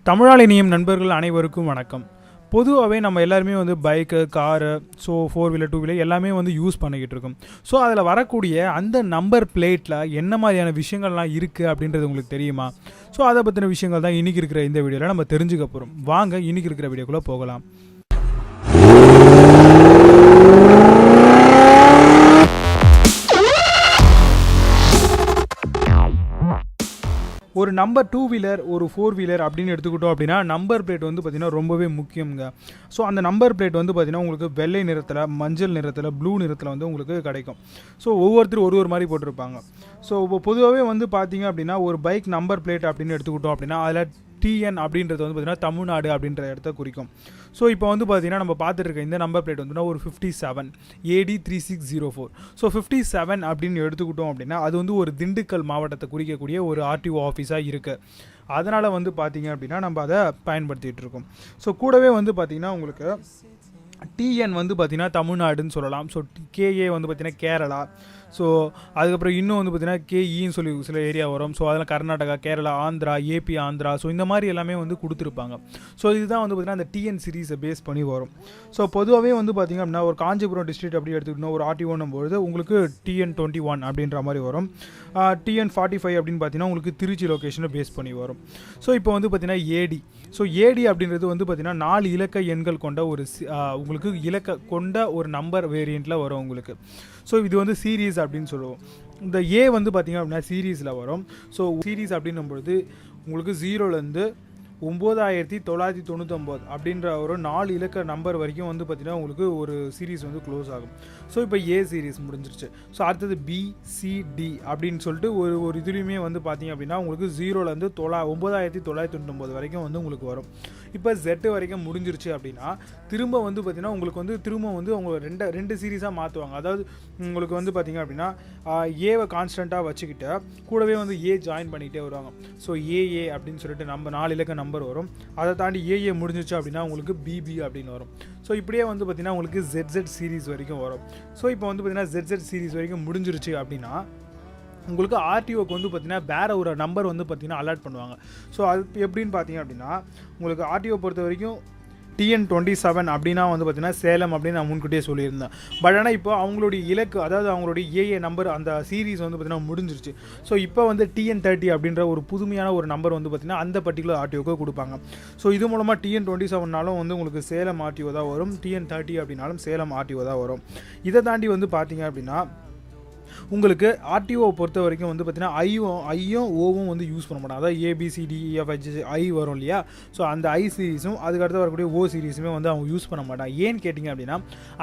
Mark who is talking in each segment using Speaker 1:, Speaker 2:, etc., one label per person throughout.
Speaker 1: தமிழால் இணையும் நண்பர்கள் அனைவருக்கும் வணக்கம். பொதுவாகவே நம்ம எல்லாருமே வந்து bike, car, so 4 wheeler 2 wheeler எல்லாமே வந்து யூஸ் பண்ணிக்கிட்டு இருக்கோம். ஸோ அதில் வரக்கூடிய அந்த நம்பர் பிளேட்டில் என்ன மாதிரியான விஷயங்கள்லாம் இருக்குது அப்படின்றது உங்களுக்கு தெரியுமா? ஸோ அதை பற்றின விஷயங்கள் தான் இன்றைக்கி இருக்கிற இந்த வீடியோவில் நம்ம தெரிஞ்சுக்க போகிறோம். வாங்க இன்றைக்கி இருக்கிற வீடியோக்குள்ளே போகலாம். ஒரு நம்பர் 2 வீலர், ஒரு 4 வீலர் அப்படின்னு எடுத்துக்கிட்டோம் அப்படின்னா நம்பர் பிளேட் வந்து பார்த்திங்கன்னா ரொம்பவே முக்கியங்க. ஸோ அந்த நம்பர் பிளேட் வந்து பார்த்திங்கன்னா உங்களுக்கு வெள்ளை நிறத்தில், மஞ்சள் நிறத்தில், ப்ளூ நிறத்தில் வந்து உங்களுக்கு கிடைக்கும். ஸோ ஒவ்வொருத்தரும் ஒரு மாதிரி போட்டிருப்பாங்க. ஸோ இப்போ பொதுவாகவே வந்து பார்த்திங்க அப்படின்னா ஒரு பைக் நம்பர் பிளேட் அப்படின்னு எடுத்துக்கிட்டோம் அப்படின்னா அதில் TN அப்படின்றது வந்து பார்த்திங்கன்னா தமிழ்நாடு அப்படின்ற இடத்த குறிக்கும். ஸோ இப்போ வந்து பார்த்திங்கன்னா நம்ம பார்த்துட்டு இருக்க இந்த நம்பர் பிளேட் வந்து ஒரு 57 AD3604. ஸோ 57 அப்படின்னு எடுத்துக்கிட்டோம் அப்படின்னா அது வந்து ஒரு திண்டுக்கல் மாவட்டத்தை குறிக்கக்கூடிய ஒரு RTO ஆஃபீஸாக இருக்குது. அதனால் வந்து பார்த்திங்க அப்படின்னா நம்ம அதை பயன்படுத்திகிட்டு இருக்கோம். ஸோ கூடவே வந்து பார்த்திங்கன்னா உங்களுக்கு TN வந்து பார்த்திங்கன்னா தமிழ்நாடுன்னு சொல்லலாம். ஸோ KA வந்து பார்த்திங்கன்னா கேரளா. ஸோ அதுக்கப்புறம் இன்னும் வந்து பார்த்திங்கன்னா KEன்னு சொல்லி சில ஏரியா வரும். ஸோ அதெல்லாம் கர்நாடகா, கேரளா, ஆந்திரா, AP ஆந்திரா. ஸோ இந்த மாதிரி எல்லாமே வந்து கொடுத்துருப்பாங்க. ஸோ இதுதான் வந்து பார்த்திங்கன்னா அந்த TN சீரீஸை பேஸ் பண்ணி வரும். ஸோ பொதுவாகவே வந்து பார்த்திங்க அப்படின்னா ஒரு காஞ்சிபுரம் டிஸ்ட்ரிக்ட் அப்படி எடுத்துக்கிட்டோம் ஒரு RTOன்னும்போது உங்களுக்கு TN21 அப்படின்ற மாதிரி வரும். TN45 அப்படின்னு பார்த்தீங்கன்னா உங்களுக்கு திருச்சி லொக்கேஷனை பேஸ் பண்ணி வரும். ஸோ இப்போ வந்து பார்த்திங்கன்னா AD. ஸோ AD அப்படின்றது வந்து பார்த்திங்கன்னா 4 இலக்க எண்கள் கொண்ட ஒரு உங்களுக்கு இலக்க கொண்ட ஒரு நம்பர் வேரியண்ட்டில் வரும் உங்களுக்கு. ஸோ இது வந்து சீரீஸ் அப்படின்னு சொல்லுவோம். இந்த A வந்து பார்த்திங்க அப்படின்னா சீரீஸில் வரும். ஸோ சீரீஸ் அப்படின்னும்பொழுது உங்களுக்கு 0லேருந்து 9999 அப்படின்ற ஒரு 4 இலக்க நம்பர் வரைக்கும் வந்து பார்த்திங்கன்னா உங்களுக்கு ஒரு சீரீஸ் வந்து க்ளோஸ் ஆகும். ஸோ இப்போ A சீரீஸ் முடிஞ்சிருச்சு. ஸோ அடுத்தது BCD அப்படின்னு சொல்லிட்டு ஒரு இதுலேயுமே வந்து பார்த்திங்க அப்படின்னா உங்களுக்கு 0லேருந்து 9999 வரைக்கும் வந்து உங்களுக்கு வரும். இப்போ Z வரைக்கும் முடிஞ்சிருச்சு அப்படின்னா திரும்ப வந்து பார்த்திங்கன்னா உங்களுக்கு வந்து திரும்ப வந்து அவங்க ரெண்டு சீரீஸாக மாற்றுவாங்க. அதாவது உங்களுக்கு வந்து பார்த்திங்க அப்படின்னா ஏவை கான்ஸ்டண்ட்டாக வச்சுக்கிட்டு கூடவே வந்து A ஜாயின் பண்ணிக்கிட்டே வருவாங்க. ஸோ AA அப்படின்னு சொல்லிட்டு நம்ம 4 இலக்க நம்பர் வரும். அதை தாண்டி AA முடிஞ்சிச்சு அப்படின்னா உங்களுக்கு BB அப்படின்னு வரும். ஸோ இப்படியே வந்து பார்த்திங்கன்னா உங்களுக்கு ZZ சீரீஸ் வரைக்கும் வரும். ஸோ இப்போ வந்து பார்த்திங்கன்னா ZZ சீரீஸ் வரைக்கும் முடிஞ்சிருச்சு அப்படின்னா உங்களுக்கு RTOக்கு வந்து பார்த்திங்கன்னா வேறு ஒரு நம்பர் வந்து பார்த்திங்கன்னா அலாட் பண்ணுவாங்க. ஸோ அது எப்படின்னு பார்த்தீங்க அப்படின்னா உங்களுக்கு RTO பொறுத்த வரைக்கும் TN27 அப்படின்னா வந்து பார்த்திங்கன்னா சேலம் அப்படின்னு நான் முன்கூட்டியே சொல்லியிருந்தேன். பட் ஆனால் இப்போ அவங்களுடைய இலக்கு, அதாவது அவங்களுடைய AA நம்பர் அந்த சீரீஸ் வந்து பார்த்திங்கன்னா முடிஞ்சிருச்சு. ஸோ இப்போ வந்து TN30 அப்படின்ற ஒரு புதுமையான ஒரு நம்பர் வந்து பார்த்திங்கன்னா அந்த பர்டிகுலர் RTOக்கு கொடுப்பாங்க. ஸோ இது மூலமாக TN27நாலும் வந்து உங்களுக்கு சேலம் RTO தான் வரும், TN30 அப்படின்னாலும் சேலம் RTO தான் வரும். இதை தாண்டி வந்து பார்த்திங்க அப்படின்னா உங்களுக்கு RTO பொறுத்த வரைக்கும் வந்து பார்த்திங்கன்னா ஐயும் ஓவும் வந்து யூஸ் பண்ண மாட்டாங்க. அதாவது ABCDEFGI வரும் இல்லையா? ஸோ அந்த I சீரீஸும் அதுக்கடுத்து வரக்கூடிய O சீரீஸுமே வந்து அவங்க யூஸ் பண்ண மாட்டாங்க. ஏன்னு கேட்டிங்க அப்படின்னா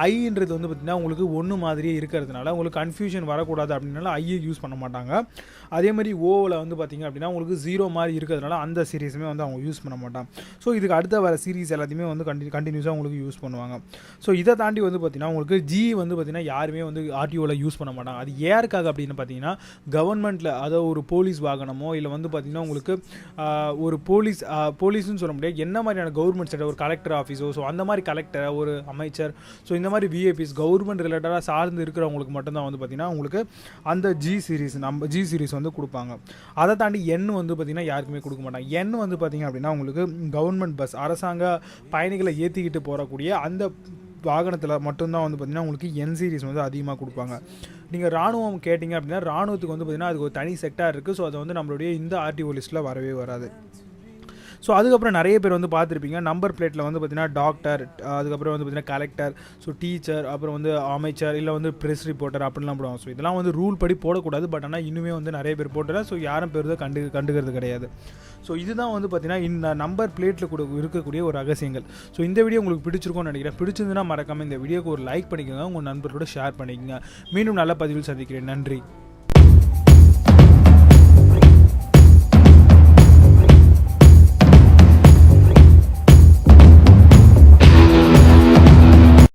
Speaker 1: ஐன்றது வந்து பார்த்திங்கன்னா உங்களுக்கு ஒன்று மாதிரியே இருக்கிறதுனால உங்களுக்கு கன்ஃபியூஷன் வரக்கூடாது அப்படின்னால ஐயை யூஸ் பண்ண மாட்டாங்க. அதே மாதிரி ஓவில் வந்து பார்த்திங்க அப்படின்னா உங்களுக்கு 0 மாதிரி இருக்கிறதுனால அந்த சீரீஸுமே வந்து அவங்க யூஸ் பண்ண மாட்டாங்க. ஸோ இதுக்கு அடுத்த வர சீரீஸ் எல்லாத்தையுமே வந்து கண்டினியூஸாக உங்களுக்கு யூஸ் பண்ணுவாங்க. ஸோ இதை தாண்டி வந்து பார்த்திங்கன்னா உங்களுக்கு G வந்து பார்த்திங்கன்னா யாருமே வந்து RTOவில் யூஸ் பண்ண மாட்டாங்க. அது யாருக்காக அப்படின்னு பார்த்தீங்கன்னா கவர்மெண்ட்டில், அதாவது ஒரு போலீஸ் வாகனமோ இல்லை வந்து பார்த்திங்கன்னா உங்களுக்கு ஒரு போலீஸ்னு சொல்ல முடியாது, என்ன மாதிரியான கவர்மெண்ட் செக்டர், ஒரு கலெக்டர் ஆஃபீஸோ, ஸோ அந்த மாதிரி கலெக்டர், ஒரு அமைச்சர், ஸோ இந்த மாதிரி VIPs கவர்மெண்ட் ரிலேட்டடாக சார்ந்து இருக்கிறவங்களுக்கு மட்டும்தான் வந்து பார்த்திங்கன்னா உங்களுக்கு அந்த G சீரீஸ் வந்து கொடுப்பாங்க. அதை தாண்டி N வந்து பார்த்திங்கன்னா யாருக்குமே கொடுக்க மாட்டாங்க. N வந்து பார்த்திங்க அப்படின்னா உங்களுக்கு கவர்மெண்ட் பஸ், அரசாங்க பயணிகளை ஏற்றிக்கிட்டு போகக்கூடிய அந்த வாகனத்தில் மட்டும்தான் வந்து பார்த்திங்கன்னா உங்களுக்கு N சீரீஸ் வந்து அதிகமாக கொடுப்பாங்க. நீங்கள் ராணுவம் கேட்டிங்க அப்படின்னா ராணுவத்துக்கு வந்து பார்த்திங்கன்னா அதுக்கு ஒரு தனி செக்டார் இருக்குது. ஸோ அது வந்து நம்மளுடைய இந்த RTO லிஸ்ட்டில் வரவே வராது. ஸோ அதுக்கப்புறம் நிறைய பேர் வந்து பார்த்துருப்பீங்க நம்பர் பிளேட்டில் வந்து பார்த்திங்கன்னா டாக்டர், அதுக்கப்புறம் வந்து பார்த்திங்கன்னா கலெக்டர், ஸோ டீச்சர், அப்புறம் வந்து அமைச்சர், இல்லை வந்து ப்ரெஸ் ரிப்போர்ட்டர் அப்படின்லாம் போடுவாங்க. ஸோ இதெல்லாம் வந்து ரூல் படி போடக்கூடாது. பட் ஆனால் இன்னுமே வந்து நிறைய பேர் போட்டுறேன். ஸோ யாரும் பேர் கண்டுக்கிறது கிடையாது. ஸோ இதுதான் வந்து பார்த்திங்கன்னா இந்த நம்பர் பிளேட்டில் கூட இருக்கக்கூடிய ஒரு ரகசியங்கள். ஸோ இந்த வீடியோ உங்களுக்கு பிடிச்சிருக்கும்னு நினைக்கிறேன். பிடிச்சிருந்துன்னா மறக்காமல் இந்த வீடியோக்கு ஒரு லைக் பண்ணிக்கோங்க, உங்கள் நண்பர்களோட ஷேர் பண்ணிக்கோங்க. மீண்டும் நல்ல பதிவில் சந்திக்கிறேன். நன்றி.